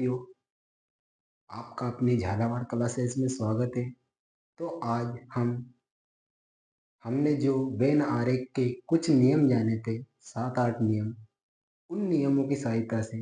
साथियों, आपका अपनी झालावाड़ क्लासेस में स्वागत है। तो आज हमने जो वेन आरेख के कुछ नियम जाने थे, 7-8 नियम, उन नियमों की सहायता से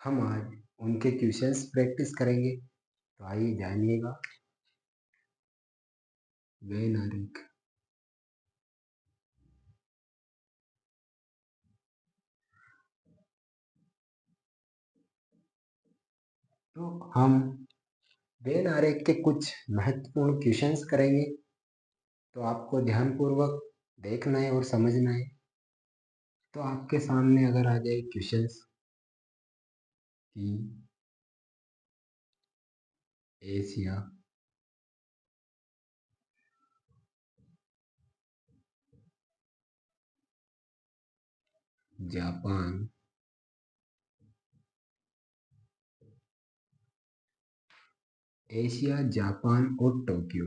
हम आज उनके क्वेश्चंस प्रैक्टिस करेंगे। तो आइए जानिएगा वेन आरेख। तो हम वेन आरेख के कुछ महत्वपूर्ण क्वेश्चंस करेंगे। तो आपको ध्यानपूर्वक देखना है और समझना है। तो आपके सामने अगर आ जाए क्वेश्चंस कि एशिया, जापान, एशिया, जापान और टोक्यो,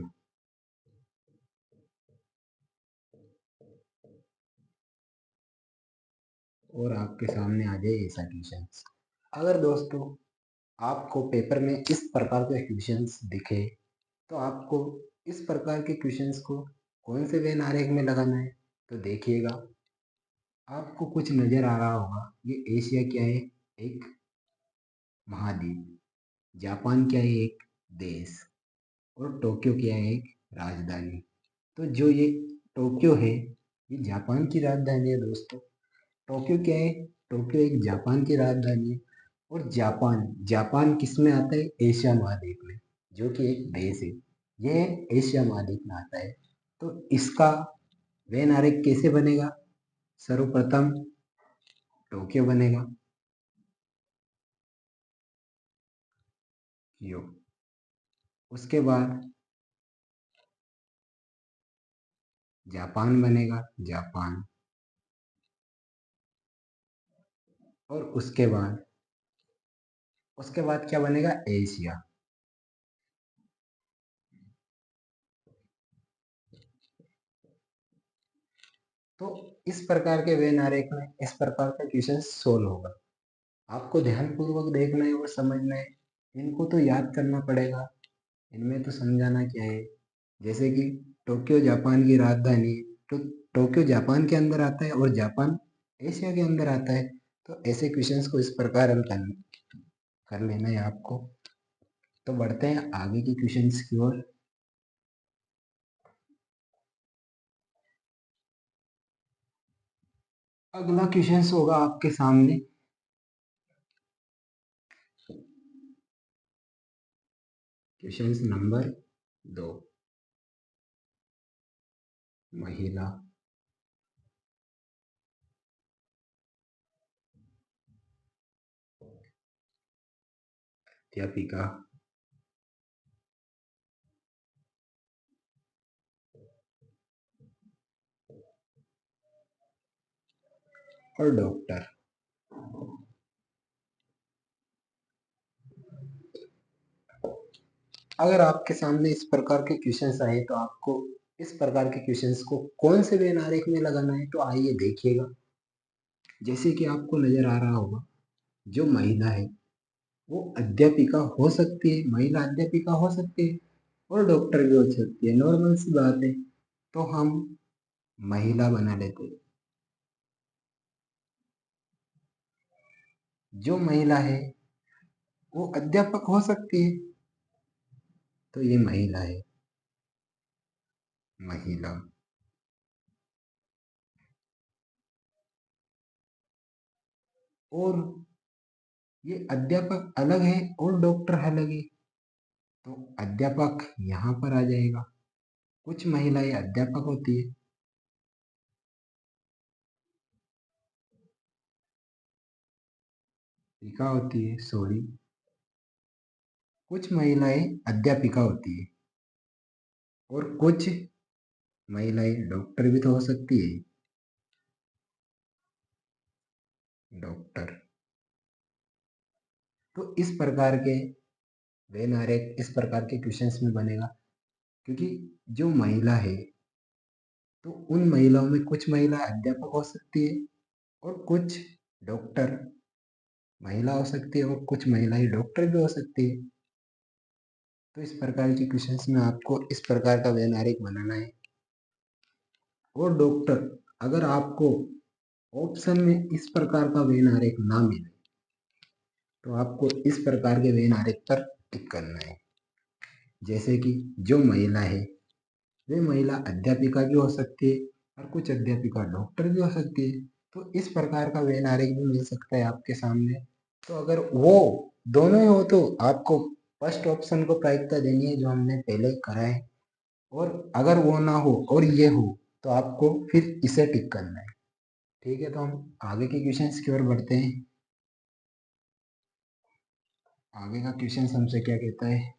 और आपके सामने आ जाए ऐसा क्वेश्चन। अगर दोस्तों आपको पेपर में इस प्रकार के क्वेश्चंस दिखे तो आपको इस प्रकार के क्वेश्चंस को कौन से वेन आरेख में लगाना है। तो देखिएगा, आपको कुछ नजर आ रहा होगा। ये एशिया क्या है? एक महाद्वीप। जापान क्या है? एक देश। और टोक्यो क्या है? एक राजधानी। तो जो ये टोक्यो है, ये जापान की राजधानी है दोस्तों। टोक्यो क्या है? टोक्यो एक जापान की राजधानी है। और जापान जापान किस में आता है? एशिया महाद्वीप में, जो कि एक देश है। यह एशिया महाद्वीप में आता है। तो इसका वेन आरेख कैसे बनेगा? सर्वप्रथम टोक्यो बनेगा, यो। उसके बाद जापान बनेगा, जापान। और उसके बाद क्या बनेगा? एशिया। तो इस प्रकार के वेन आरेख में इस प्रकार का क्वेश्चन सोल्व होगा। आपको ध्यानपूर्वक देखना है और समझना है। इनको तो याद करना पड़ेगा। इनमें तो समझाना क्या है। जैसे कि टोक्यो जापान की राजधानी है, तो टोक्यो जापान के अंदर आता है और जापान एशिया के अंदर आता है। तो ऐसे क्वेश्चंस को इस प्रकार हल कर लेना है आपको। तो बढ़ते हैं आगे की क्वेश्चंस की ओर। अगला क्वेश्चंस होगा आपके सामने। Questions number 2। महिला, अध्यापिका, और डॉक्टर। अगर आपके सामने इस प्रकार के क्वेश्चंस आए तो आपको इस प्रकार के क्वेश्चंस को कौन से वेन आरेख में लगाना है। तो आइए देखिएगा। जैसे कि आपको नजर आ रहा होगा, जो महिला है वो अध्यापिका हो सकती है, महिला अध्यापिका हो सकती है और डॉक्टर भी हो सकती है। नॉर्मल सी बात है। तो हम महिला बना लेते हैं। जो महिला है वो अध्यापक हो सकती है। तो ये महिला है, महिला। और ये अध्यापक अलग है और डॉक्टर अलग है। तो अध्यापक यहाँ पर आ जाएगा। कुछ महिलाएं अध्यापक होती है, अध्यापिका होती है, सॉरी। कुछ महिलाएं अध्यापिका होती है और कुछ महिलाएं डॉक्टर भी तो हो सकती है, डॉक्टर। तो इस प्रकार के वेन आरेख इस प्रकार के क्वेश्चंस में बनेगा। क्योंकि जो महिला है, तो उन महिलाओं में कुछ महिला अध्यापक हो सकती है और कुछ डॉक्टर महिला हो सकती है और कुछ महिलाएं डॉक्टर भी हो सकती है। तो इस प्रकार के क्वेश्चंस में आपको इस प्रकार का वेन आरेख बनाना है। और डॉक्टर, अगर आपको ऑप्शन में इस प्रकार का वेन आरेख ना मिले तो आपको इस प्रकार के वेन आरेख पर टिक करना है। जैसे कि जो महिला है वे महिला अध्यापिका भी हो सकती है और कुछ अध्यापिका डॉक्टर भी हो सकती है। तो इस प्रकार का वेन आरेख भी मिल सकता है आपके सामने। तो अगर वो दोनों ही हो तो आपको फर्स्ट ऑप्शन को प्राथमिकता देनी है जो हमने पहले करा है। और अगर वो ना हो और ये हो तो आपको फिर इसे टिक करना है। ठीक है, तो हम आगे के क्वेश्चंस की ओर बढ़ते हैं। आगे का क्वेश्चन हमसे क्या कहता है।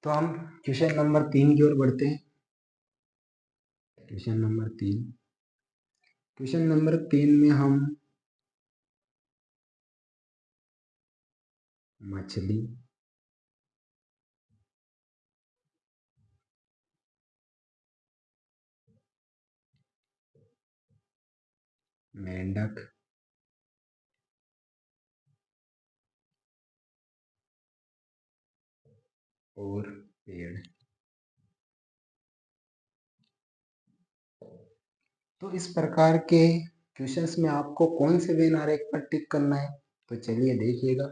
तो हम क्वेश्चन नंबर 3 की ओर बढ़ते हैं। क्वेश्चन नंबर 3, क्वेश्चन नंबर 3 में हम मछली, मेंढक और पेड़। तो इस प्रकार के क्वेश्चंस में आपको कौन से वेन आरेख पर टिक करना है, तो चलिए देखिएगा।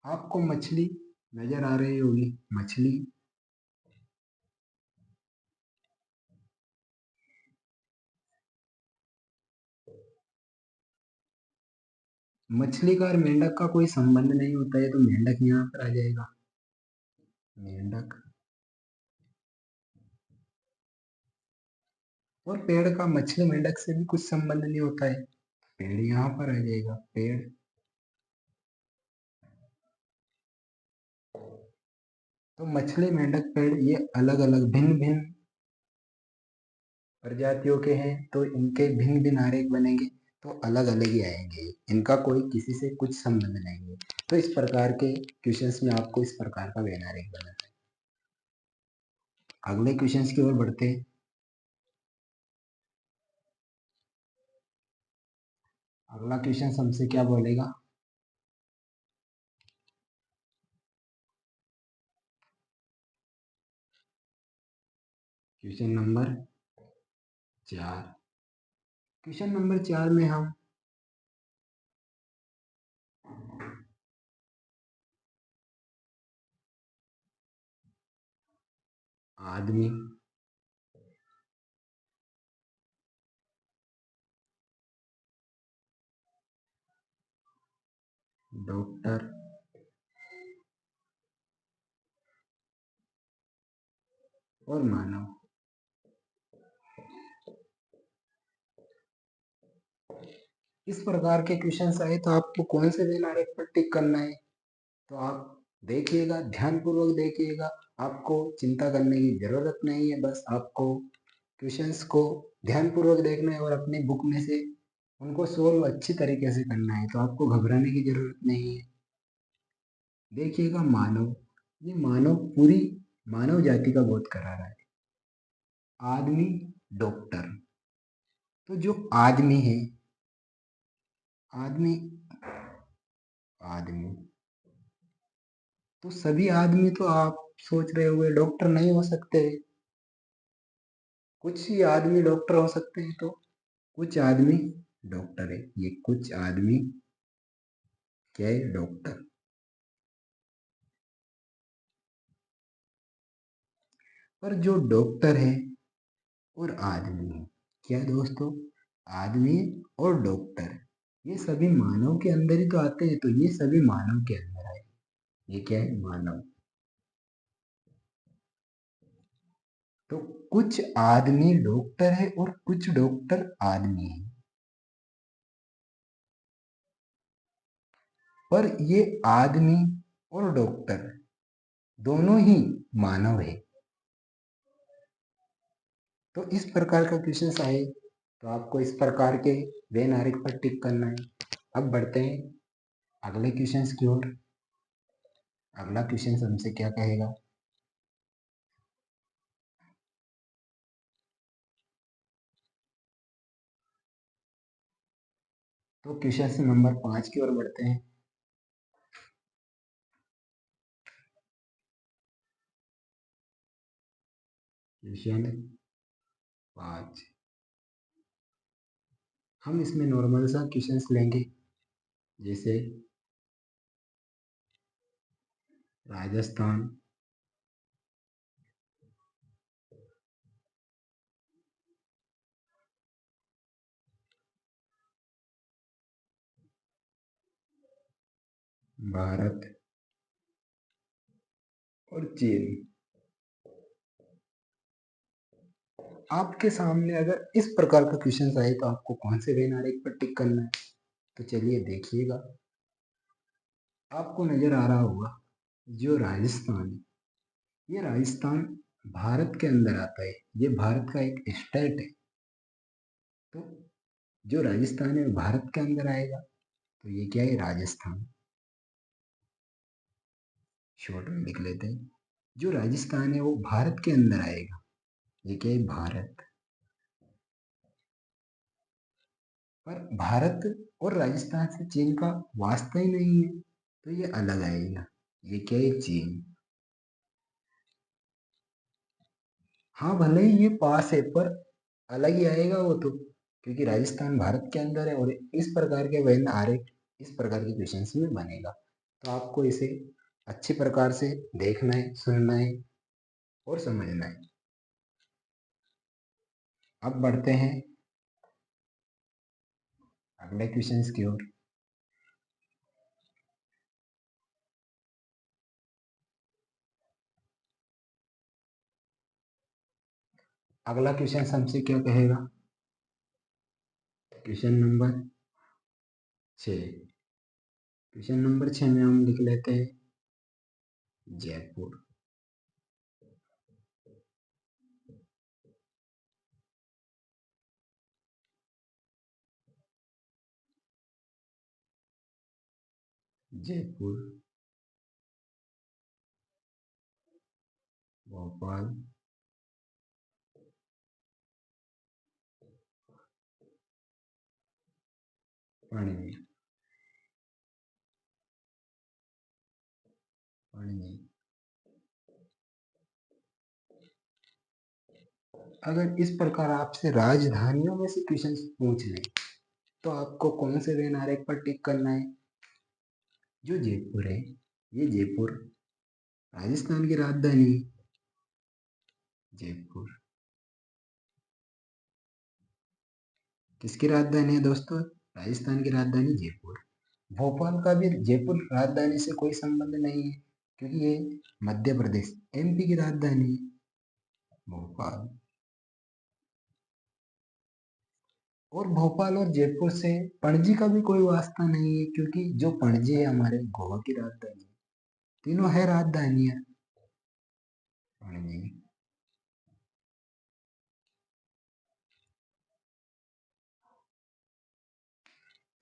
आपको मछली नजर आ रही होगी, मछली मछली का और मेंढक का कोई संबंध नहीं होता है, तो मेंढक यहाँ पर आ जाएगा, मेंढक। और पेड़ का मछली मेंढक से भी कुछ संबंध नहीं होता है, पेड़ यहाँ पर आ जाएगा, पेड़। तो मछली, मेंढक, पेड़ ये अलग अलग भिन्न भिन्न प्रजातियों के हैं, तो इनके भिन्न भिन्न आरेख बनेंगे तो अलग अलग ही आएंगे, इनका कोई किसी से कुछ संबंध नहीं है। तो इस प्रकार के क्वेश्चंस में आपको इस प्रकार का वेन आरेख बनाना है। अगले क्वेश्चंस की ओर बढ़ते हैं। अगला क्वेश्चन हमसे क्या बोलेगा। क्वेश्चन नंबर 4, क्वेश्चन नंबर 4 में हम आदमी, डॉक्टर और मानव, इस प्रकार के क्वेश्चंस आए तो आपको कौन से वेन आरेख पर टिक करना है, तो आप देखिएगा, ध्यानपूर्वक देखिएगा। आपको चिंता करने की जरूरत नहीं है, बस आपको क्वेश्चंस को ध्यानपूर्वक देखना है और अपनी बुक में से उनको सोल्व अच्छी तरीके से करना है, तो आपको घबराने की जरूरत नहीं है। देखिएगा, मानव, ये मानव पूरी मानव जाति का बोध करा रहा है। आदमी, डॉक्टर, तो जो आदमी है, आदमी, आदमी, तो सभी आदमी तो आप सोच रहे होंगे डॉक्टर नहीं हो सकते, कुछ ही आदमी डॉक्टर हो सकते हैं, तो कुछ आदमी डॉक्टर है, ये कुछ आदमी क्या है, डॉक्टर। पर जो डॉक्टर है और आदमी है, क्या दोस्तों, आदमी और डॉक्टर ये सभी मानव के अंदर ही तो आते हैं, तो ये सभी मानव के अंदर आए, ये क्या है, मानव। तो कुछ आदमी डॉक्टर है और कुछ डॉक्टर आदमी है, पर ये आदमी और डॉक्टर दोनों ही मानव है। तो इस प्रकार का क्वेश्चन आए तो आपको इस प्रकार के वेन आरेख पर टिक करना है। अब बढ़ते हैं अगले क्वेश्चंस की ओर। अगला क्वेश्चन हमसे क्या कहेगा। तो क्वेश्चन नंबर 5 की ओर बढ़ते हैं। क्वेश्चन 5, हम इसमें नॉर्मल सा क्वेश्चंस लेंगे, जैसे राजस्थान, भारत और चीन। आपके सामने अगर इस प्रकार का क्वेश्चन आए तो आपको कौन से वेन आरेख पर टिक करना है? तो चलिए देखिएगा। आपको नजर आ रहा होगा जो राजस्थान है, ये राजस्थान भारत के अंदर आता है, ये भारत का एक स्टेट है। तो जो राजस्थान है वो भारत के अंदर आएगा, तो ये क्या है? राजस्थान। शॉर्ट में लिख लेते हैं, जो राजस्थान है वो भारत के अंदर आएगा, ये क्या है? भारत। पर भारत और राजस्थान से चीन का वास्ता ही नहीं है, तो ये अलग आएगा, ये क्या है? चीन। हाँ, भले ही ये पास है पर अलग ही आएगा वो तो, क्योंकि राजस्थान भारत के अंदर है और इस प्रकार के वैन आरेख इस प्रकार के क्वेश्चंस में बनेगा। तो आपको इसे अच्छी प्रकार से देखना है, सुनना है और समझना है। अब बढ़ते हैं अगले क्वेश्चंस की ओर। अगला क्वेश्चन हमसे क्या कहेगा? Question number 6। क्वेश्चन नंबर 6 में हम लिख लेते हैं जयपुर। जयपुर, भोपाल, पणजी। पणजी। अगर इस प्रकार आपसे राजधानियों में से क्वेश्चन पूछ ले तो आपको कौन से वेन आरेख पर टिक करना है? जो जयपुर है, ये जयपुर राजस्थान की राजधानी है। जयपुर किसकी राजधानी है दोस्तों? राजस्थान की राजधानी जयपुर। भोपाल का भी जयपुर राजधानी से कोई संबंध नहीं है, क्योंकि ये मध्य प्रदेश एमपी की राजधानी है भोपाल। और भोपाल और जयपुर से पणजी का भी कोई वास्ता नहीं है, क्योंकि जो पणजी है हमारे गोवा की राजधानी है। तीनों है राजधानियां। पणजी।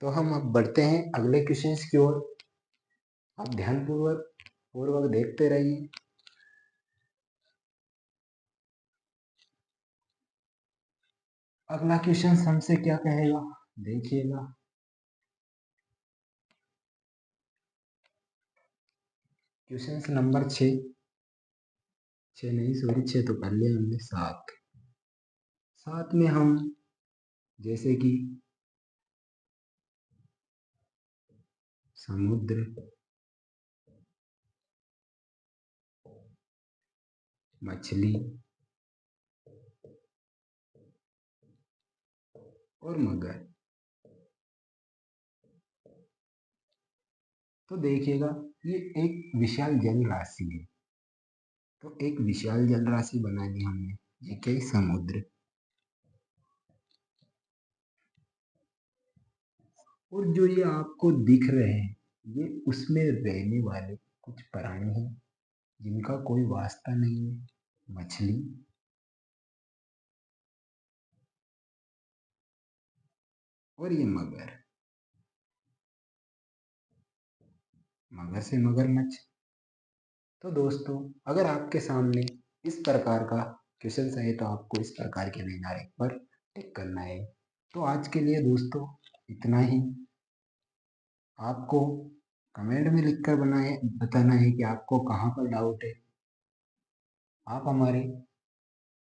तो हम अब बढ़ते हैं अगले क्वेश्चंस की ओर। आप ध्यानपूर्वक पूर्वक देखते रहिए। अगला क्वेश्चन हमसे क्या कहेगा, देखिएगा। क्वेश्चन नंबर 6, 6 नहीं सॉरी 6 तो कर लिया हमने, 7। 7 में हम जैसे कि समुद्र, मछली और मगर। तो देखिएगा, ये एक विशाल जल राशि है। तो एक विशाल जल राशि बना ली हमने, ये क्या है? समुद्र। और जो ये आपको दिख रहे हैं, ये उसमें रहने वाले कुछ प्राणी हैं जिनका कोई वास्ता नहीं है। मछली और ये मगर। मगर से मगरमच्छ। तो दोस्तों, अगर आपके सामने इस प्रकार का क्वेश्चन है तो आपको इस प्रकार के विनारे पर टिक करना है। तो आज के लिए दोस्तों इतना ही। आपको कमेंट में लिखकर बताना है कि आपको कहाँ पर डाउट है। आप हमारे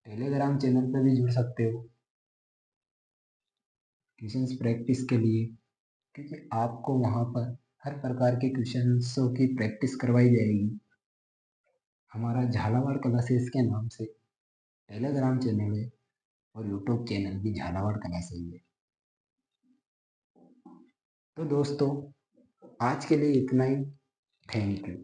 टेलीग्राम चैनल पर भी जुड़ सकते हो क्वेश्चंस प्रैक्टिस के लिए, क्योंकि आपको वहाँ पर हर प्रकार के क्वेश्चंसों की प्रैक्टिस करवाई जाएगी। हमारा झालावाड़ क्लासेस के नाम से टेलीग्राम चैनल है और यूट्यूब चैनल भी झालावाड़ क्लासेस है। तो दोस्तों, आज के लिए इतना ही। Thank you.